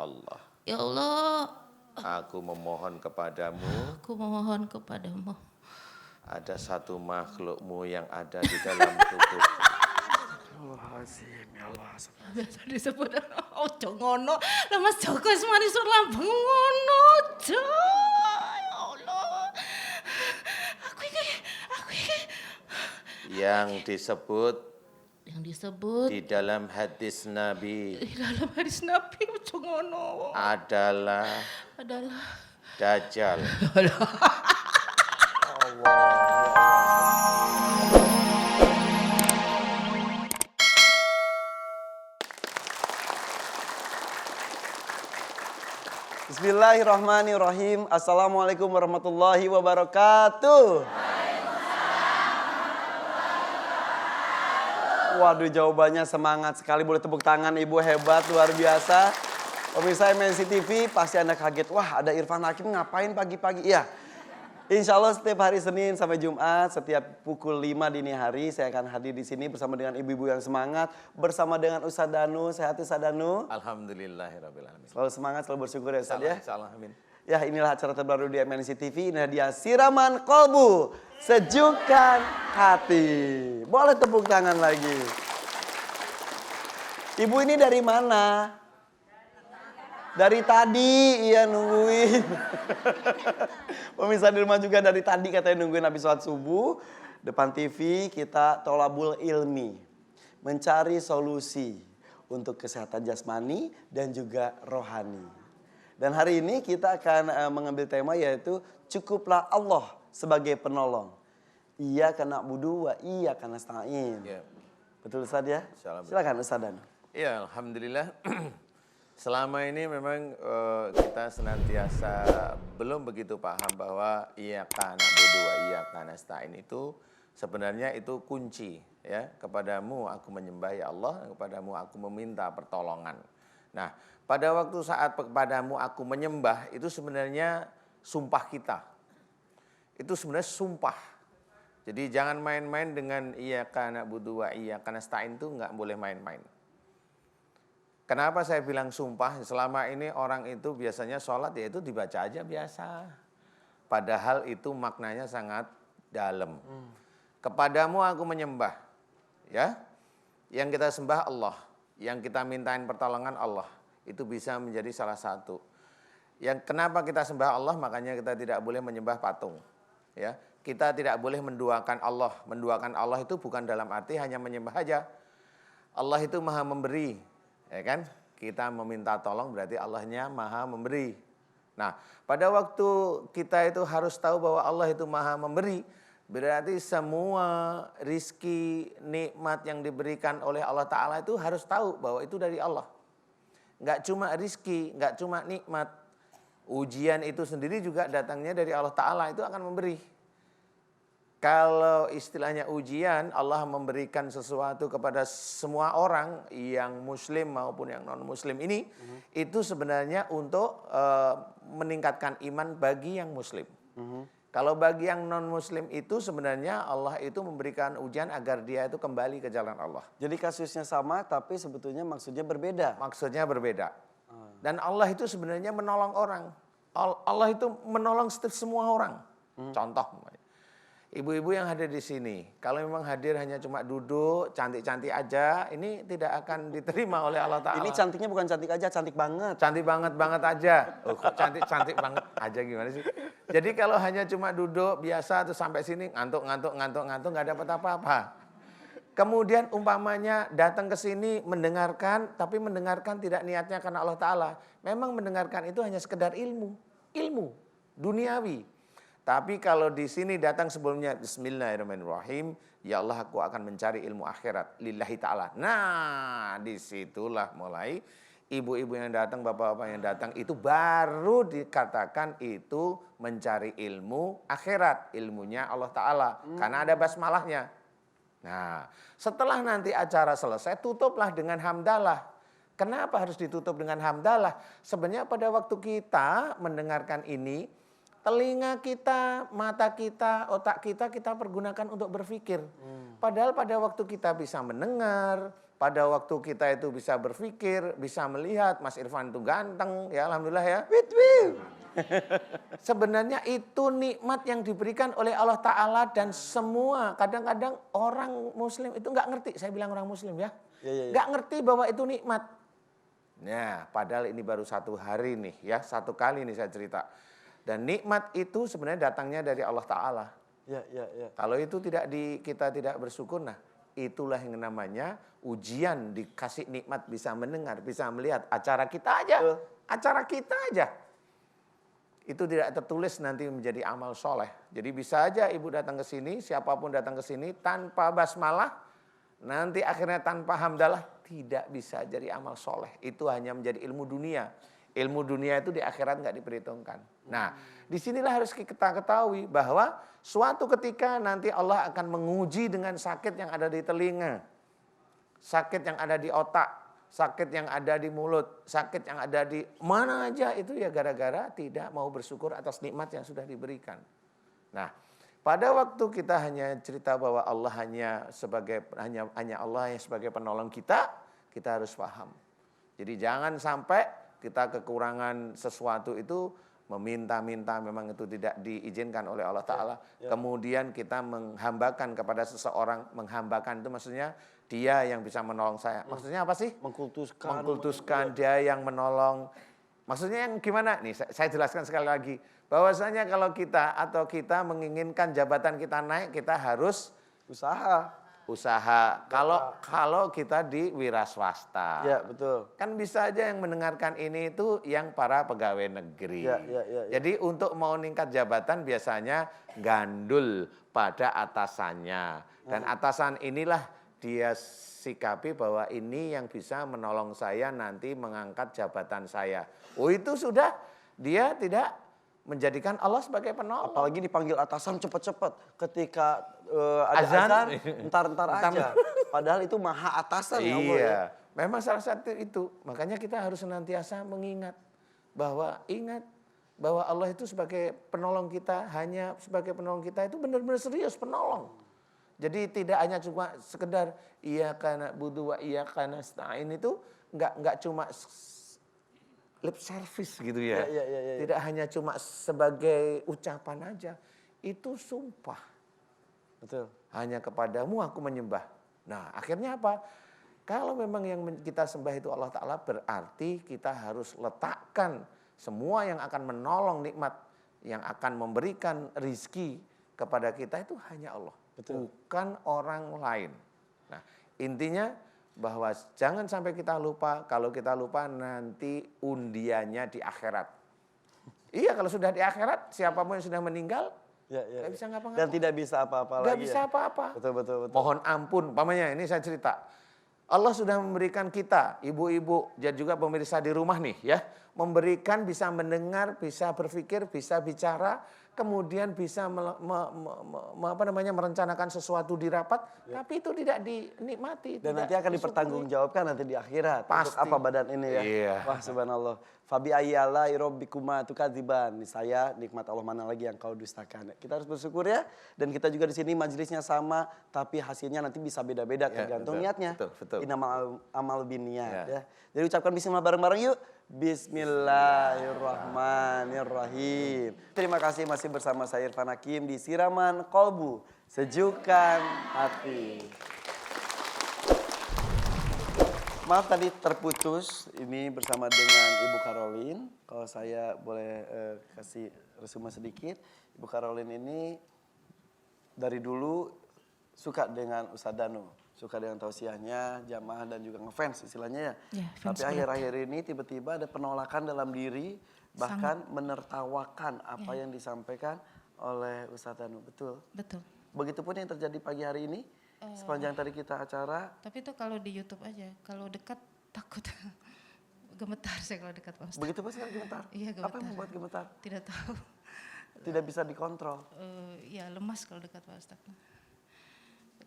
Allah, Ya Allah, aku memohon kepadamu, aku memohon kepadamu. ada satu makhlukmu yang ada di dalam tubuh. Astagfirullahaladzim, ya Allah. Biasa disebut, ojo ngono. Lah Mas Joko wis mari sur lambung ngono, ojo. Ya Allah. Aku iki Yang disebut yang disebut di dalam hadis Nabi di dalam hadis Nabi, ojo ngono. adalah Adalah Dajjal. Bismillahirrahmanirrahim. Assalamualaikum warahmatullahi wabarakatuh. Waduh, jawabannya semangat sekali. Boleh tepuk tangan, Ibu, hebat, luar biasa. Pemirsa MNC TV, pasti Anda kaget. Wah, ada Irfan Hakim ngapain pagi-pagi? Iya, insya Allah setiap hari Senin sampai Jumat, setiap pukul 5 dini hari, saya akan hadir di sini bersama dengan ibu-ibu yang semangat, bersama dengan Ustadz Danu. Sehat Ustadz Danu? Alhamdulillahirrabbilalamin. Selalu semangat, selalu bersyukur ya Ustadz ya. Insyaallah, amin. Ya, inilah acara terbaru di MNC TV. Inilah dia Siraman Kolbu, Sejukkan Hati. Boleh tepuk tangan lagi. Ibu ini dari mana? Dari tadi, iya nungguin. Pemirsa di rumah juga dari tadi katanya nungguin habis sholat subuh. Depan TV kita tolabul ilmi. Mencari solusi untuk kesehatan jasmani dan juga rohani. Dan hari ini kita akan mengambil tema yaitu cukuplah Allah sebagai penolong. Iyyaka na'budu wa iyyaka nasta'in. Ya. Betul Ustaz ya? Insyaallah. Silakan Ustaz Dan. Ya, alhamdulillah. Selama ini memang kita senantiasa belum begitu paham bahwa iyyaka na'budu wa iyyaka nasta'in itu sebenarnya itu kunci ya. Kepadamu aku menyembah ya Allah, kepadamu aku meminta pertolongan. Nah, pada waktu saat kepadamu aku menyembah itu sebenarnya sumpah kita. Itu sebenarnya sumpah. Jadi jangan main-main dengan iyyaka na'budu wa iyyaka nasta'in itu enggak boleh main-main. Kenapa saya bilang sumpah? Selama ini orang itu biasanya sholat ya itu dibaca aja biasa. Padahal itu maknanya sangat dalam. Kepadamu aku menyembah. Ya. Yang kita sembah Allah. Yang kita mintain pertolongan Allah. Itu bisa menjadi salah satu. Yang kenapa kita sembah Allah, makanya kita tidak boleh menyembah patung. Ya. Kita tidak boleh menduakan Allah. Menduakan Allah itu bukan dalam arti hanya menyembah aja. Allah itu maha memberi. Ya kan? Kita meminta tolong berarti Allahnya maha memberi. Nah, pada waktu kita itu harus tahu bahwa Allah itu maha memberi, berarti semua rizki, nikmat yang diberikan oleh Allah Ta'ala itu harus tahu bahwa itu dari Allah. Enggak cuma rizki, enggak cuma nikmat. Ujian itu sendiri juga datangnya dari Allah Ta'ala, itu akan memberi. Kalau istilahnya ujian, Allah memberikan sesuatu kepada semua orang yang muslim maupun yang non-muslim ini, itu sebenarnya untuk meningkatkan iman bagi yang muslim. Kalau bagi yang non-muslim itu sebenarnya Allah itu memberikan ujian agar dia itu kembali ke jalan Allah. Jadi kasusnya sama tapi sebetulnya maksudnya berbeda. Maksudnya berbeda. Dan Allah itu sebenarnya menolong orang. Allah itu menolong setiap semua orang. Contoh, ibu-ibu yang hadir di sini, kalau memang hadir hanya cuma duduk, cantik-cantik aja, ini tidak akan diterima oleh Allah Ta'ala. Ini cantiknya bukan cantik aja, cantik banget. Cantik banget aja. Oh, kok cantik banget aja gimana sih? Jadi kalau hanya cuma duduk biasa terus sampai sini ngantuk nggak dapat apa-apa. Kemudian umpamanya datang ke sini mendengarkan, tapi mendengarkan tidak niatnya karena Allah Ta'ala. Memang mendengarkan itu hanya sekedar ilmu duniawi. Tapi kalau di sini datang sebelumnya Bismillahirrahmanirrahim, ya Allah aku akan mencari ilmu akhirat lillahi ta'ala. Nah, disitulah mulai ibu-ibu yang datang, bapak-bapak yang datang itu baru dikatakan itu mencari ilmu akhirat, ilmunya Allah Ta'ala. Karena ada basmalahnya. Nah, setelah nanti acara selesai, tutuplah dengan hamdalah. Kenapa harus ditutup dengan hamdalah? Sebenarnya pada waktu kita mendengarkan ini, telinga kita, mata kita, otak kita pergunakan untuk berpikir. Padahal pada waktu kita bisa mendengar, pada waktu kita itu bisa berpikir, bisa melihat Mas Irfan itu ganteng, ya alhamdulillah ya. Sebenarnya itu nikmat yang diberikan oleh Allah Ta'ala dan semua kadang-kadang orang muslim itu nggak ngerti, saya bilang orang muslim ya. Nggak ngerti bahwa itu nikmat. Nah padahal ini baru 1 hari nih ya, 1 kali nih saya cerita. Dan nikmat itu sebenarnya datangnya dari Allah Ta'ala. Kalau itu kita tidak bersyukur, nah itulah yang namanya ujian, dikasih nikmat bisa mendengar, bisa melihat acara kita aja. Acara kita aja. Itu tidak tertulis nanti menjadi amal soleh. Jadi bisa aja ibu datang ke sini, siapapun datang ke sini tanpa basmalah, nanti akhirnya tanpa hamdalah, tidak bisa jadi amal soleh. Itu hanya menjadi ilmu dunia. Ilmu dunia itu di akhirat nggak diperhitungkan. Nah, disinilah harus kita ketahui bahwa suatu ketika nanti Allah akan menguji dengan sakit yang ada di telinga, sakit yang ada di otak, sakit yang ada di mulut, sakit yang ada di mana aja itu ya gara-gara tidak mau bersyukur atas nikmat yang sudah diberikan. Nah, pada waktu kita hanya cerita bahwa Allah hanya Allah yang sebagai penolong kita harus paham. Jadi jangan sampai kita kekurangan sesuatu itu meminta-minta memang itu tidak diizinkan oleh Allah Ta'ala. Kemudian kita menghambakan kepada seseorang, menghambakan itu maksudnya dia yang bisa menolong saya. Maksudnya apa sih? Mengkultuskan dia yang menolong. Maksudnya yang gimana? Nih saya jelaskan sekali lagi. Bahwasanya kalau kita menginginkan jabatan kita naik, kita harus usaha. Kalau kita di wira swasta. Ya, betul. Kan bisa aja yang mendengarkan ini itu yang para pegawai negeri. Jadi untuk mau meningkat jabatan biasanya gandul pada atasannya. Dan atasan inilah dia sikapi bahwa ini yang bisa menolong saya nanti mengangkat jabatan saya. Oh itu sudah dia tidak menjadikan Allah sebagai penolong. Apalagi dipanggil atasan cepat-cepat ketika ada azan, entar aja. Padahal itu maha atasan ya Allah ya. Memang salah satu itu. Makanya kita harus senantiasa mengingat bahwa Allah itu sebagai penolong kita, hanya sebagai penolong kita itu benar-benar serius penolong. Jadi tidak hanya cuma sekedar iyyaka na'budu wa iyyaka nasta'in itu enggak cuma lip service gitu ya. Tidak hanya cuma sebagai ucapan aja. Itu sumpah. Betul. Hanya kepadamu aku menyembah. Nah akhirnya apa? Kalau memang yang kita sembah itu Allah Ta'ala berarti kita harus letakkan semua yang akan menolong nikmat. Yang akan memberikan rizki kepada kita itu hanya Allah. Betul. Bukan orang lain. Nah intinya bahwa jangan sampai kita lupa, kalau kita lupa nanti undiannya di akhirat. Iya kalau sudah di akhirat, siapapun yang sudah meninggal, nggak bisa ngapa-ngapa. Dan tidak bisa apa-apa lagi. Nggak bisa apa-apa. Betul. Mohon ampun, umpamanya ini saya cerita. Allah sudah memberikan kita, ibu-ibu, dan juga pemirsa di rumah nih ya, memberikan bisa mendengar, bisa berpikir, bisa bicara, kemudian bisa merencanakan sesuatu di rapat, tapi itu tidak dinikmati. Dan nanti akan dipertanggungjawabkan nanti di akhirat. Pasti. Untuk apa badan ini ya? Iya. Wah subhanallah. Fabi ayyala rabbikuma tukadziban. Saya nikmat Allah mana lagi yang kau dustakan. Kita harus bersyukur ya. Dan kita juga di sini majelisnya sama, tapi hasilnya nanti bisa beda-beda tergantung niatnya. Betul. Innamal amal binniyat ya. Jadi ucapkan bismillah bareng-bareng yuk. Bismillahirrahmanirrahim. Terima kasih masih bersama saya Irfan Hakim di Siraman Kolbu, Sejukkan Hati. Maaf tadi terputus ini bersama dengan Ibu Caroline. Kalau saya boleh kasih resume sedikit. Ibu Caroline ini dari dulu suka dengan Ustadz Danu. Suka dengan tausiahnya, jamaah dan juga ngefans istilahnya ya. Tapi akhir-akhir ini tiba-tiba ada penolakan dalam diri, bahkan menertawakan apa yang disampaikan oleh Ustadz Danu. Betul? Betul. Begitupun yang terjadi pagi hari ini, sepanjang tadi kita acara. Tapi itu kalau di YouTube aja, kalau dekat takut. Gemetar saya kalau dekat Pak Ustadz. Begitu Pak sekarang gemetar? Iya gemetar. Apa yang membuat gemetar? Tidak tahu. Tidak bisa dikontrol? Ya lemas kalau dekat Pak Ustadz.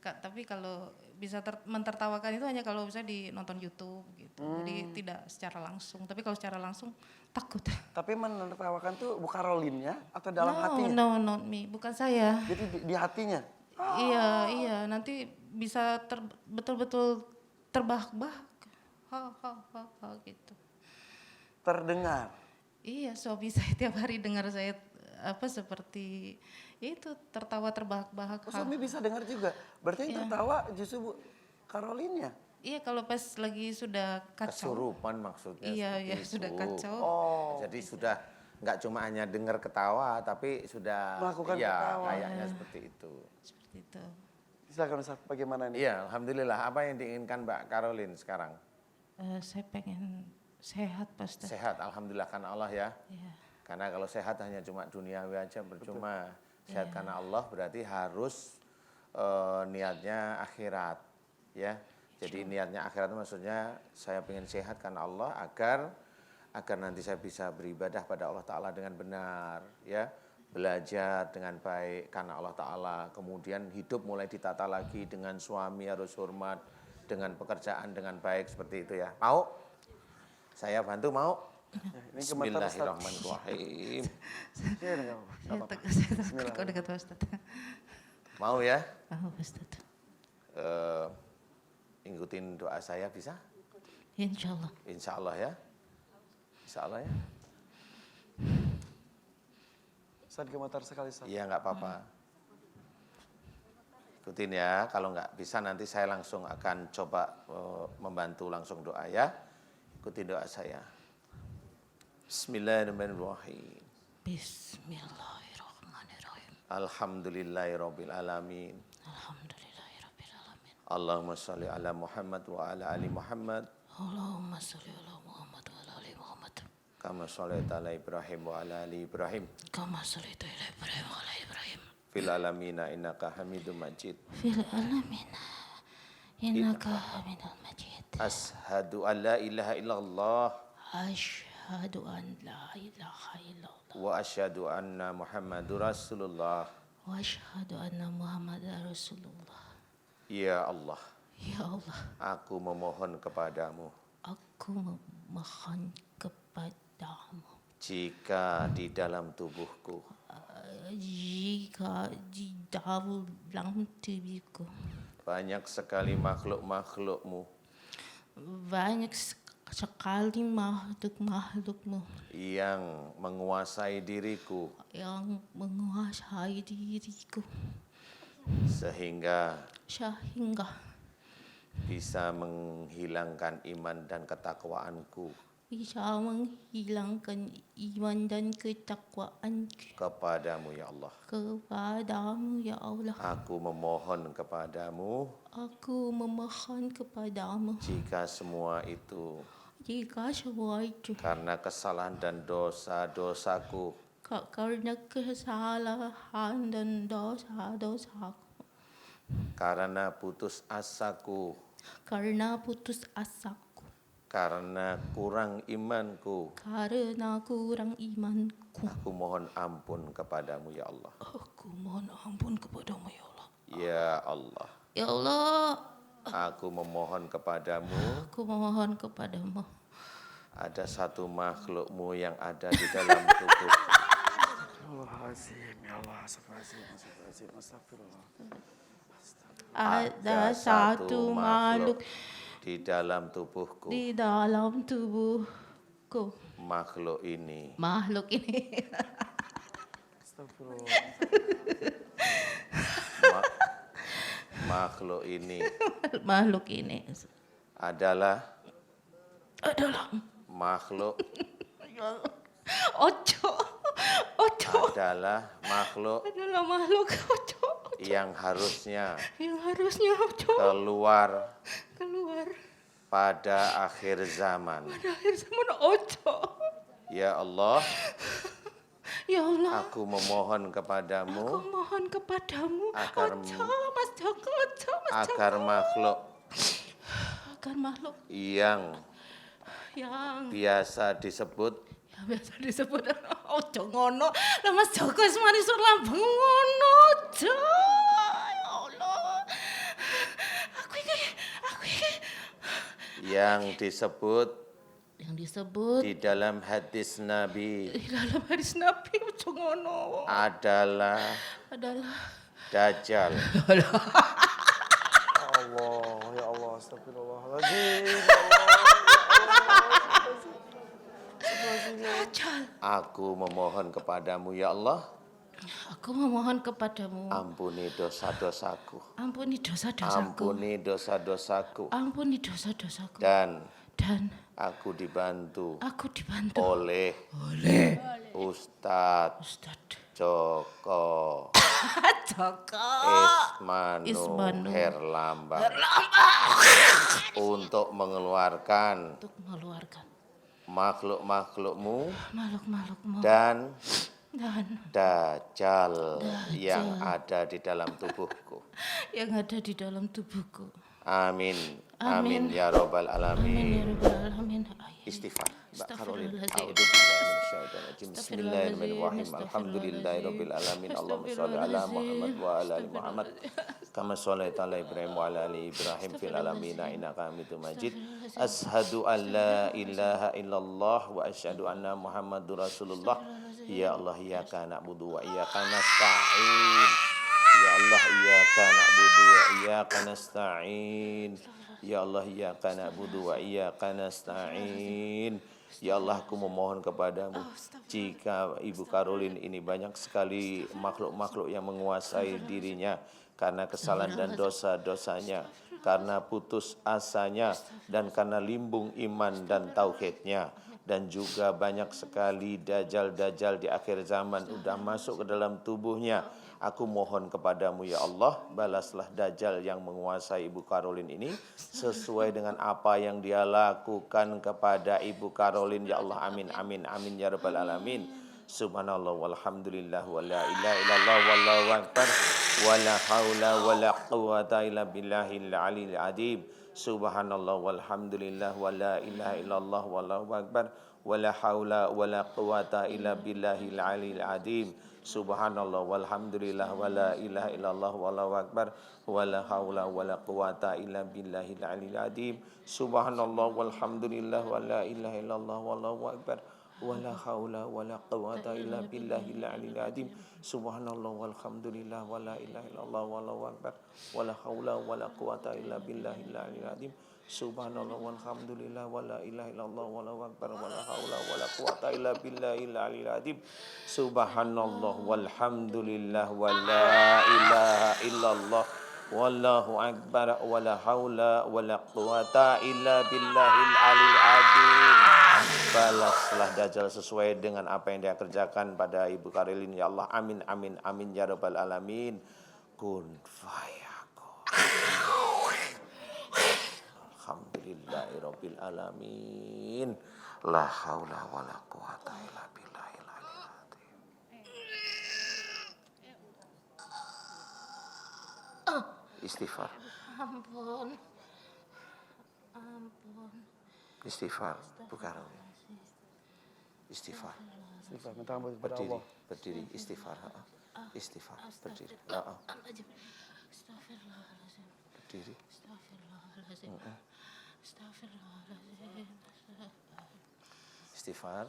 Tapi kalau bisa mentertawakan itu hanya kalau bisa di nonton YouTube gitu. Jadi tidak secara langsung. Tapi kalau secara langsung takut. Tapi menertawakan tuh Bu Caroline ya atau dalam hatinya? No, not me. Bukan saya. Jadi di hatinya? Iya. Nanti bisa betul-betul terbahak-bahak. Ha gitu. Terdengar. Iya, suami saya tiap hari dengar saya seperti itu tertawa terbahak-bahak. Oh, suami bisa dengar juga. Berarti yang tertawa justru Bu Caroline ya? Iya, kalau pas lagi sudah kacau. Kesurupan maksudnya. Iya, seperti iya itu. sudah kacau. Jadi sudah nggak cuma hanya dengar ketawa, tapi sudah Melakukan ya, ketawa. kayaknya seperti itu. Seperti itu. Silakan Ustaz, bagaimana nih? Iya, alhamdulillah. Apa yang diinginkan Mbak Caroline sekarang? Saya pengen sehat Pak Ustaz. Sehat, alhamdulillah karena Allah ya. Iya. Karena kalau sehat hanya cuma duniawi aja percuma. Sehat karena Allah berarti harus niatnya akhirat, ya. Jadi niatnya akhirat itu maksudnya saya ingin sehat karena Allah agar nanti saya bisa beribadah pada Allah Ta'ala dengan benar, ya. Belajar dengan baik karena Allah Ta'ala. Kemudian hidup mulai ditata lagi dengan suami harus hormat, dengan pekerjaan dengan baik seperti itu ya. Mau? Saya bantu mau? Ini gemetar Ustaz. Bismillahirrahmanirrahim. Iya, nggak apa-apa. Saya takut kalau dekat Pak Ustaz. Mau ya? Pak Ustaz. Ikutin doa saya bisa? Insya Allah. Insya Allah ya. Insya Allah ya. Ustaz gemetar sekali Ustaz. Iya nggak apa-apa. Ikutin ya. Kalau nggak bisa nanti saya langsung akan coba membantu langsung doa ya. Ikutin doa saya. Bismillahirrahmanirrahim. Bismillahirrahmanirrahim. Alhamdulillahirabbil alamin. Alhamdulillahirabbil alamin. Allahumma shalli ala Muhammad wa ala ali Muhammad. Allahumma sholli ala Muhammad wa ala ali Muhammad. Kama shallaita ala Ibrahim wa ala ali Ibrahim. Kama shallaita ala Ibrahim wa ala Ibrahim. Fil alamina innaka Hamidum Majid. Fil alamin. Innaka Hamidul Majid. Ashhadu an la ilaha illallah Asyhadu an la ilaha illallah. wa asyhadu anna Muhammadur Rasulullah. Wa asyhadu anna Muhammadar Rasulullah. Ya Allah, Ya Allah, aku memohon kepadamu aku memohon kepadamu. jika di dalam tubuhku Jika di dalam tubuhku banyak sekali makhluk-makhlukmu banyak sekali makhluk-makhlukmu yang menguasai diriku yang menguasai diriku sehingga bisa menghilangkan iman dan ketakwaanku bisa menghilangkan iman dan ketakwaan kepadamu ya Allah. kepadamu ya Allah. Aku memohon kepadamu Aku memohon kepadamu jika semua itu jika semua itu karena kesalahan dan dosa-dosaku karena kesalahan dan dosa-dosaku, karena putus asaku, karena putus asaku, karena kurang imanku, karena kurang imanku. aku mohon ampun kepadamu ya Allah. Aku mohon ampun kepadamu ya Allah. Ya Allah, Ya Allah, aku memohon kepadamu aku memohon kepadamu. ada satu makhlukmu yang ada di dalam tubuh. Astagfirullahaladzim, ya Allah, astagfirullahaladzim, astagfirullah. Ada satu makhluk di dalam tubuhku. di dalam tubuhku. Makhluk ini Makhluk ini Astagfirullah. makhluk ini makhluk ini adalah adalah makhluk ojo adalah makhluk adalah makhluk ojo yang harusnya yang harusnya ojo keluar keluar pada akhir zaman. pada akhir zaman ojo. Ya Allah, Ya Allah, aku memohon aku kepadamu mohon kepadamu Agar- ojo Mas Joko, ojo Mas Joko. agar makhluk Agar makhluk yang yang biasa disebut biasa disebut ojo ngono. Lah Mas Joko wis mari sur lambung ngono ojo. Ya Allah. Aku iki yang disebut yang disebut di dalam hadis Nabi di dalam hadis Nabi ojo ngono adalah adalah Dajjal. Allah, ya Allah, astagfirullahaladzim. Aku memohon kepadamu ya Allah, Aku memohon kepadamu, ampuni dosa-dosaku. ampuni dosa-dosaku, Ampuni dosa-dosaku. ampuni dosa-dosaku, Dan dan aku dibantu aku dibantu oleh Ustadz Ustadz Joko Joko Ismanu Ismanu Herlambang untuk mengeluarkan untuk mengeluarkan makhluk-makhlukmu makhluk-makhlukmu dan dan Dajjal yang ada di dalam tubuhku. yang ada di dalam tubuhku. Amin. Amin. Amin ya rabbal Amin ya alamin. rabbal alamin. Istighfar. Mbak Karolin. Astagfirullahaladzim. A'udzubillahi minasyaitonirrajim. Astagfirullahaladzim. Bismillahirrahmanirrahim. Alhamdulillahirabbil alamin. Allahumma shalli ala Muhammad wa ala ali Muhammad. Kama shallaita ala Ibrahim wa ala ali Ibrahim fil alamin innaka Hamidum Majid. Asyhadu an la ilaha illallah wa asyhadu anna Muhammadur Rasulullah. Ya Allah, iyyaka na'budu wa iyyaka nasta'in. Ya Allah, iyyaka na'budu wa iyyaka nasta'in. Ya Allah, iyyaka na'budu wa iyyaka nasta'in. Ya Allah, aku memohon kepadamu, jika Ibu Karolin ini banyak sekali makhluk-makhluk yang menguasai dirinya karena kesalahan dan dosa-dosanya, karena putus asanya, dan karena limbung iman dan tauhidnya, dan juga banyak sekali dajjal-dajjal di akhir zaman udah masuk ke dalam tubuhnya. Aku mohon kepadamu ya Allah, balaslah Dajjal yang menguasai Ibu Karolin ini sesuai dengan apa yang dia lakukan kepada Ibu Karolin ya Allah. Amin amin amin ya rabbal alamin. Subhanallah walhamdulillah wa la ilaha illallah wallahu akbar wa la haula wa la quwata illa billahil aliyil azim. Subhanallah walhamdulillah wa la ilaha illallah wallahu akbar wa la haula wa la quwata illa billahil aliyil azim. Subhanallah walhamdulillah wa la ilaha illallah wallahu akbar wa la haula wa la quwata illa billahil aliyil azim. Subhanallah walhamdulillah wa la ilaha illallah wallahu akbar wa la haula wa la quwata illa billahil aliyil azim. Subhanallah walhamdulillah wa la ilaha illallah wallahu akbar wa la haula wa la quwata illa billahil aliyil azim. Subhanallah walhamdulillah wa la ilaha illallah wallahu akbar wa la haula wa la quwata illa billahil aliyil azim. Subhanallah walhamdulillah wa la ilaha illallah wallahu akbar wa la haula wa la quwata illa billahil aliyil azim. Balaslah Dajjal sesuai dengan apa yang dia kerjakan pada Ibu Karolin ya Allah. Amin amin amin ya rabbal alamin. Kun fayakun. Alhamdulillahirabbil alamin. La haula wala quwata illa billahil aliyil azim. Istighfar. Ampun. Ampun. Istighfar, Bu Karolin. Istighfar. Istighfar, minta ampun kepada Berdiri, Allah. berdiri, istighfar. Istighfar, berdiri. Astagfirullahaladzim. Astagfirullahaladzim. Berdiri. Astagfirullahaladzim. Astagfirullahaladzim. Istighfar.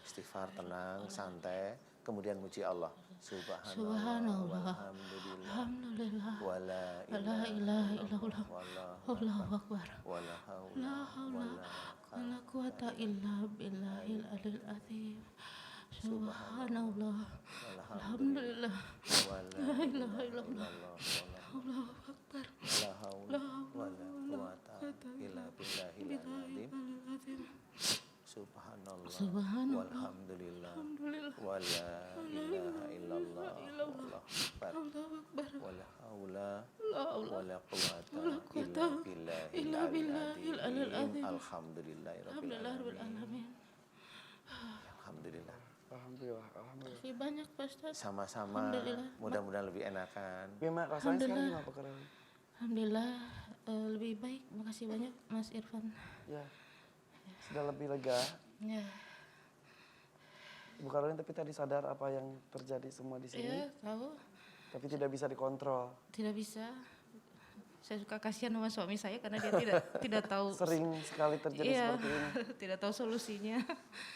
Istighfar, tenang, santai. Kemudian muji Allah. Subhanallah. Walhamdulillah. Alhamdulillah. Wala La ilaha illallah. Wallahu Allahu akbar. wala haula La haula wala quwata illa billahil aliyil azim. Subhanallah. Alhamdulillah. La ilaha illallah. Allahu akbar. la haula wala quwata illa billahil azim. Azim. Subhanallah. Subhanallah. Walhamdulillah. Alhamdulillah. Wala ilaha illallah. Wallahu akbar. Allahu akbar. Wala haula La haula wala quwata quwata illa illa billahil billahil azim. azim. Alhamdulillahirabbil Alhamdulillah rabbil alamin. alamin. Alhamdulillah. Alhamdulillah, alhamdulillah. Masih banyak Pak Ustaz. Sama-sama. Alhamdulillah. Mudah-mudahan lebih enakan. Gimana rasanya sekarang gimana Pak Karolin? Alhamdulillah lebih baik. Makasih banyak Mas Irfan. Ya, sudah lebih lega. Ya, Ibu Karolin tapi tadi sadar apa yang terjadi semua di sini, ya tahu. tapi tidak bisa dikontrol. Tidak bisa. Saya suka kasihan sama suami saya karena dia tidak tahu. Sering sekali terjadi Iya, seperti ini. tidak tahu solusinya.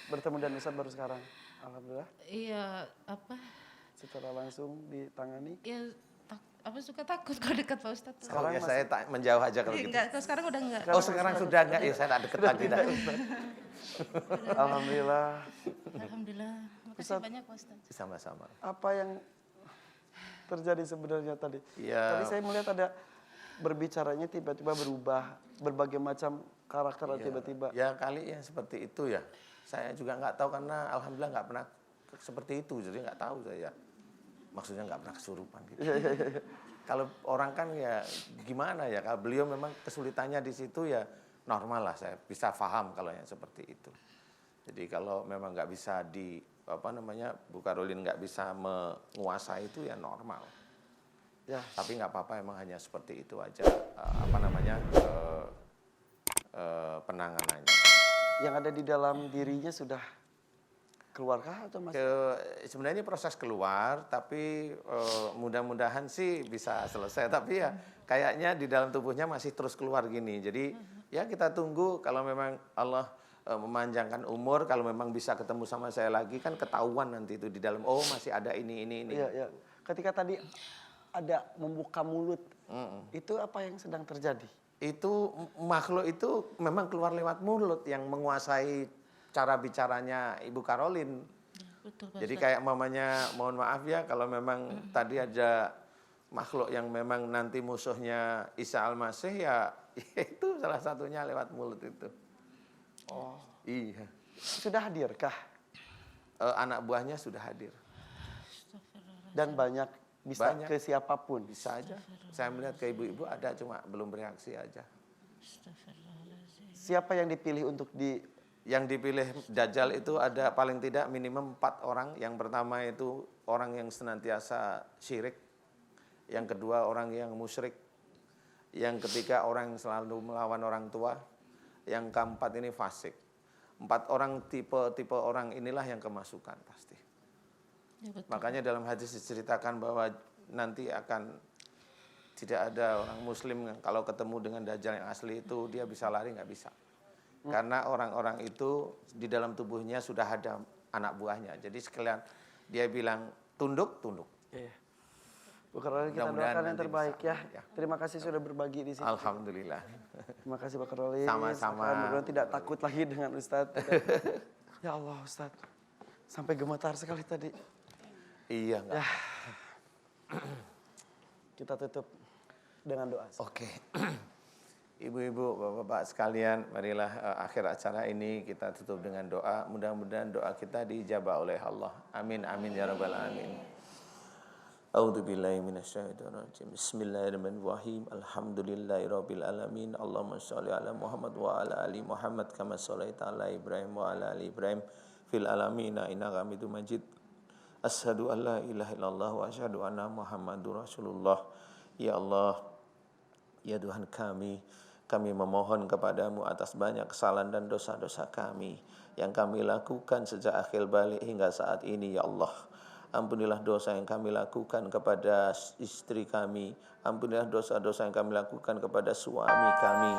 Bertemu dan Ustadz baru sekarang. Alhamdulillah, Iya, apa? secara langsung ditangani. Ya apa suka takut kalau dekat Pak Ustadz. Oh ya saya tak menjauh aja kalau gitu. Enggak, kalau sekarang udah enggak. Oh sekarang sudah enggak, ya saya tak deket lagi dah. Alhamdulillah. Alhamdulillah. Makasih Ustadz. banyak Pak Ustadz. Sama-sama. Apa yang terjadi sebenarnya tadi? Ya. Tadi saya melihat ada berbicaranya tiba-tiba berubah, berbagai macam karakter tiba-tiba. Ya kali ya seperti itu ya. Saya juga nggak tahu karena alhamdulillah nggak pernah seperti itu, jadi nggak tahu saya. Maksudnya nggak pernah kesurupan gitu. Kalau orang kan ya gimana ya, kalau beliau memang kesulitannya di situ ya normal lah, saya bisa paham kalau yang seperti itu. Jadi kalau memang nggak bisa Bu Karolin nggak bisa menguasai itu ya normal. Ya. Tapi nggak apa-apa, emang hanya seperti itu aja penanganannya. Yang ada di dalam dirinya sudah keluarkah atau masih? Sebenarnya ini proses keluar, tapi mudah-mudahan sih bisa selesai. Tapi ya kayaknya di dalam tubuhnya masih terus keluar gini. Jadi ya kita tunggu kalau memang Allah memanjangkan umur, kalau memang bisa ketemu sama saya lagi kan ketahuan nanti itu di dalam. Oh masih ada ini. Iya, iya. Ketika tadi ada membuka mulut, itu apa yang sedang terjadi? Itu makhluk itu memang keluar lewat mulut yang menguasai cara bicaranya Ibu Karolin. Betul Pak Jadi Ustadz. kayak mamanya, mohon maaf ya kalau memang tadi ada makhluk yang memang nanti musuhnya Isa Al-Masih ya itu salah satunya lewat mulut itu. Oh, Iya. sudah hadirkah? Anak buahnya sudah hadir. Dan banyak bisa Banyak. ke siapapun. Bisa aja. Saya melihat ke ibu-ibu ada cuma belum bereaksi aja. Siapa yang dipilih untuk Yang dipilih Dajjal itu ada paling tidak minimum 4 orang. Yang pertama itu orang yang senantiasa syirik. Yang kedua orang yang musyrik. Yang ketiga orang yang selalu melawan orang tua. Yang keempat ini fasik. 4 orang tipe orang inilah yang kemasukan pasti. Ya, betul. Makanya dalam hadis diceritakan bahwa nanti akan tidak ada orang muslim yang kalau ketemu dengan Dajjal yang asli itu dia bisa lari nggak bisa. Karena orang-orang itu di dalam tubuhnya sudah ada anak buahnya. Jadi sekalian dia bilang tunduk. Iya. Bu Karolin, kita Mudah-mudahan doakan yang nanti terbaik bisa. ya. Ya. Terima kasih sudah berbagi di sini. Alhamdulillah. Terima kasih Pak Karolin. Sama-sama. Mudah-mudahan tidak takut lagi dengan Ustadz. Ya Allah Ustadz. Sampai gemetar sekali tadi. Iya enggak. Ya. Kita tutup dengan doa. Oke. Ibu-ibu, bapak-bapak sekalian, marilah akhir acara ini kita tutup dengan doa. Mudah-mudahan doa kita diijabah oleh Allah. Amin, amin ya rabbal alamin. A'udzubillahi minasyaitonirrajim. Bismillahirrahmanirrahim. Alhamdulillahirabbil alamin. Allahumma shalli ala Muhammad wa ala ali Muhammad kama shallaita ala Ibrahim wa ala ali Ibrahim fil alamin innaka Hamidum Majid. Asyhadu an la ilaha illallah wa asyhadu anna Muhammadur Rasulullah. Ya Allah, ya Tuhan kami memohon kepadamu atas banyak kesalahan dan dosa-dosa kami yang kami lakukan sejak akhir balik hingga saat ini, ya Allah. Ampunilah dosa yang kami lakukan kepada istri kami. Ampunilah dosa-dosa yang kami lakukan kepada suami kami.